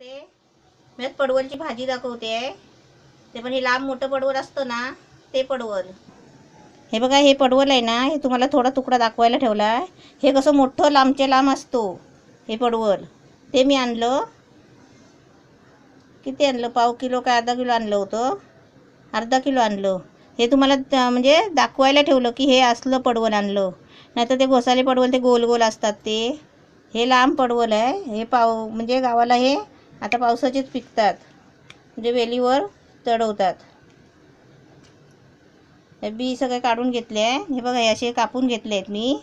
दाखवते. मी पडवलची भाजी दाखवते आहे. ते पण हे लांब मोठं पडवल असतं ना, ते पडवल. हे बघा, हे पडवल आहे ना, हे तुम्हाला थोडा तुकडा दाखवायला ठेवला आहे. हे कसं मोठं लांबचे लांब असतो हे पडवल. ते मी आणलं. किती आणलं? पाव किलो का अर्धा किलो आणलं होतं? अर्धा किलो आणलं. हे तुम्हाला म्हणजे दाखवायला ठेवलं की हे असलं पडवल आणलं. नाहीतर ते घोसाले पडवल ते गोल गोल असतात ते. हे लांब पडवल आहे. हे म्हणजे गावाला हे आता पावसाचेच पिकतात, म्हणजे वेलीवर चढवतात. हे बी सगळे काढून घेतले आहे. हे बघा, हे असे कापून घेतले आहेत मी.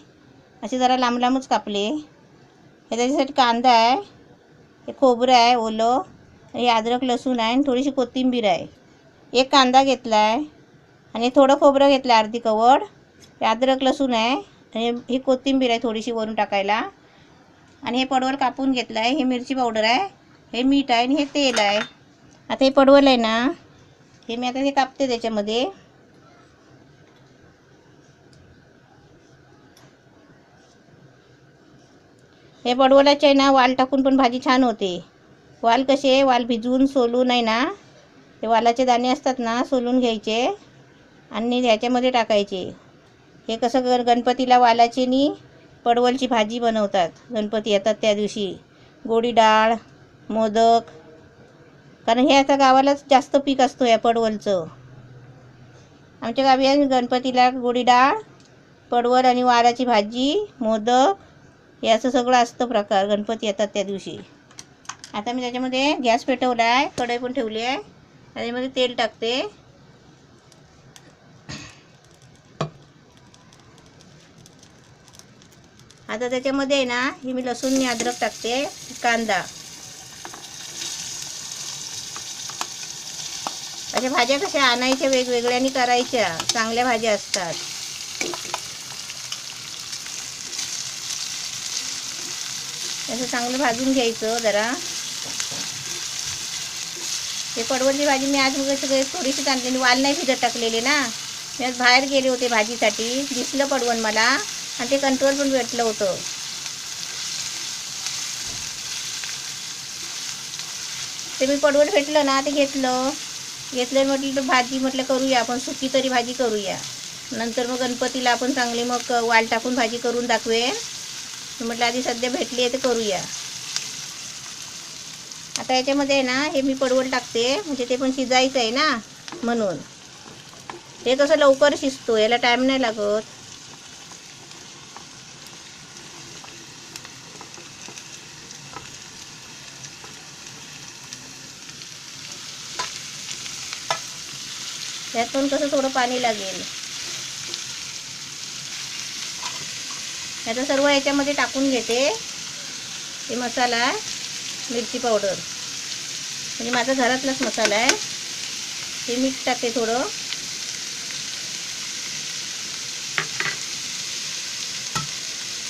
असे जरा लांब लांबच कापले. हे त्याच्यासाठी कांदा आहे, हे खोबरं आहे ओलं, हे अद्रक लसूण आहे आणि थोडीशी कोथिंबीर आहे. एक कांदा घेतला आहे आणि थोडं खोबरं घेतलं आहे अर्धी कवड. हे अद्रक लसूण आहे आणि ही कोथिंबीर आहे थोडीशी वरून टाकायला. आणि हे पडवल कापून घेतलं आहे. हे मिरची पावडर आहे, हे मीठ आहे आणि हे तेल आहे. आता हे पडवल आहे ना, हे मी आता हे कापते त्याच्यामध्ये. हे पडवलाचे आहे ना, वाल टाकून पण भाजी छान होते. वाल कसे, वाल भिजवून सोलून आहे ना, ते वालाचे दाणे असतात ना, सोलून घ्यायचे आणि ह्याच्यामध्ये टाकायचे. हे कसं गणपतीला वालाची नी पडवलची भाजी बनवतात. गणपती येतात त्या दिवशी. गोडी डाळ, मोदक, कारण हे आता गावालाच जास्त पीक असतो या पडवलचं. आमच्या गावी आहे गणपतीला गोडी डाळ, पडवल आणि वालाची भाजी, मोदक, हे असं सगळं असतं प्रकार गणपती येतात त्या दिवशी. आता मी त्याच्यामध्ये गॅस पेटवला आहे, कढई पण ठेवली आहे. त्याच्यामध्ये तेल टाकते. आता त्याच्यामध्ये आहे ना, हे मी लसूण आणि अद्रक टाकते, कांदा. अशा भाज्या कशा आणायच्या वेगवेगळ्यानी करायच्या, चांगल्या भाज्या असतात. असं चांगलं भाजून घ्यायचं जरा. हे पडवलची भाजी मी आज सगळे थोडीशी आणलेली, वाल नाही भिजत टाकलेले ना. मी आज बाहेर गेले होते भाजीसाठी, दिसलं पडवल मला आणि ते कंट्रोल पण भेटलं होतं. ते मी पडवल भेटलं ना, ते घेतलं म्हटलं तर भाजी म्हटलं करूया आपण, सुकी तरी भाजी करूया. नंतर मग गणपतीला आपण चांगली मग वाल टाकून भाजी करून दाखवेन. म्हटलं आधी सध्या भेटली आहे तर करूया. आता याच्यामध्ये आहे ना, हे मी पडवल टाकते, म्हणजे ते पण शिजायचं आहे ना, म्हणून. हे कसं लवकर शिजतो, याला टाईम नाही लागत. यात पण कसं थोडं पाणी लागेल. आता सर्व याच्यामध्ये टाकून घेते. हे मसाला, मिरची पावडर, म्हणजे माझा घरातलाच मसाला आहे. हे मीठ टाकते थोडं.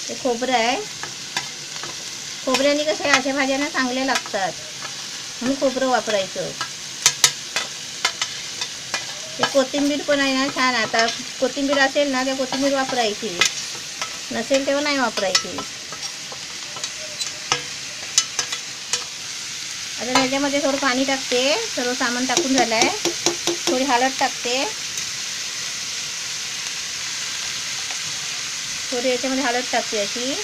हे खोबरं आहे. खोबऱ्याने कसं अशा भाज्यांना चांगल्या लागतात, म्हणून खोबरं वापरायचं. हे कोथिंबीर पण आहे ना छान. आता कोथिंबीर असेल ना, त्या कोथिंबीर वापरायची, नसेल तेव्हा नाही वापरायची. आता त्याच्यामध्ये थोडं पाणी टाकते. सर्व सामान टाकून झालं आहे. थोडी हळद टाकते. थोडी याच्यामध्ये हळद टाकते अशी.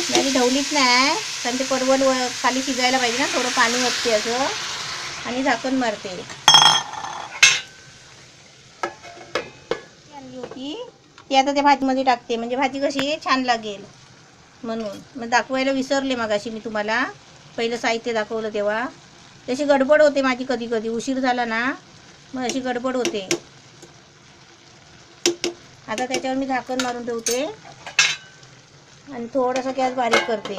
माझी ढवलीच नाही, कारण ते पडवल खाली शिजायला पाहिजे ना, थोडं पाणी ओतते असं आणि झाकण मारते. आणली होती ती आता त्या भाजीमध्ये टाकते, म्हणजे भाजी कशी छान लागेल म्हणून. मग दाखवायला विसरले मगाशी मी तुम्हाला, पहिलं साहित्य दाखवलं तेव्हा. तशी गडबड होते माझी, कधी कधी उशीर झाला ना, मग अशी गडबड होते. आता त्याच्यावर मी झाकण मारून ठेवते आणि थोडंसं गॅस बारीक करते,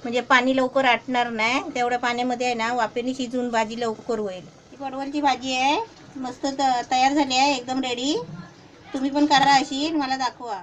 म्हणजे पाणी लवकर आटणार नाही. तेवढ्या पाण्यामध्ये आहे ना, वाफेने शिजून भाजी लवकर होईल. ही पडवलची भाजी आहे, मस्त तयार झाली आहे, एकदम रेडी. तुम्ही पण करा अशी, मला दाखवा.